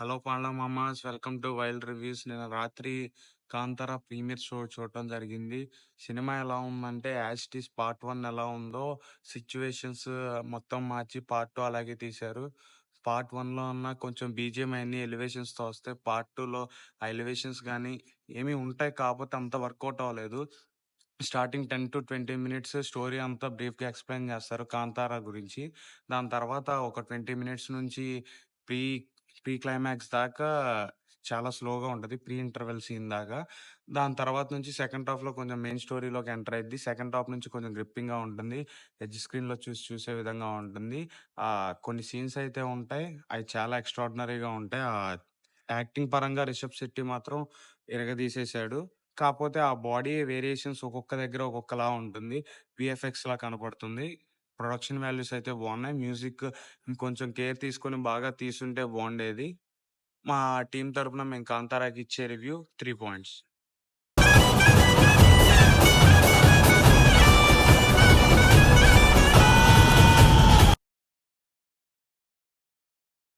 Hello panda మామాస్ welcome to wild reviews. నేను రాత్రి 'కాంతార' ప్రీమియర్ షో చూడటం జరిగింది. సినిమా ఎలా ఉందంటే యాజ్ ఇట్ ఈజ్ పార్ట్ 1 ఎలా ఉందో సిట్యుయేషన్స్ మొత్తం మార్చి పార్ట్ 2 అలాగే తీశారు. పార్ట్ 1లో ఉన్న కొంచెం బీజీఎం అయన్నీ ఎలివేషన్స్‌తో వస్తే పార్ట్ 2లో ఆ ఎలివేషన్స్ గానీ ఏమి ఉంటాయి, కాపోతే అంత వర్కౌట్ అవ్వలేదు. స్టార్టింగ్ 10-20 మినిట్స్ స్టోరీ అంతా బ్రీఫ్‌గా ఎక్స్‌ప్లెయిన్ చేస్తారు 'కాంతార' గురించి. దాని తర్వాత ఒక 20 మినిట్స్ నుంచి ప్రీ ప్రీ క్లైమాక్స్ దాకా చాలా స్లోగా ఉంటది. ప్రీ ఇంటర్వెల్ సీన్ దాకా. దాని తర్వాత నుంచి సెకండ్ హాఫ్‌లో కొంచెం మెయిన్ స్టోరీలోకి ఎంటర్ అయిద్ది. సెకండ్ హాఫ్ నుంచి కొంచెం గ్రిప్పింగ్‌గా ఉంటుంది. ఎడ్జ్ స్క్రీన్‌లో చూసే విధంగా ఉంటుంది. కొన్ని సీన్స్ అయితే ఉంటాయి. అయి చాలా ఎక్స్‌ట్రార్డినరీగా ఉంటాయి. యాక్టింగ్ పరంగా రిషబ్ శెట్టి మాత్రం ఇరగదీసేశాడు. కాపోతే ఆ బాడీ వేరియేషన్స్ ఒక్కొక్క దగ్గర ఒక్కొక్కలా ఉంటుంది. వీఎఫ్ఎక్స్‌లా కనపడుతుంది. ప్రొడక్షన్ వాల్యూస్ అయితే బావున్నాయి. మ్యూజిక్ ఇంకొంచెం కేర్ తీసుకొని బాగా తీసుంటే బావుండేది. మా టీమ్ తరపున మేము 'కాంతారా'కి ఇచ్చే రివ్యూ 3 పాయింట్స్.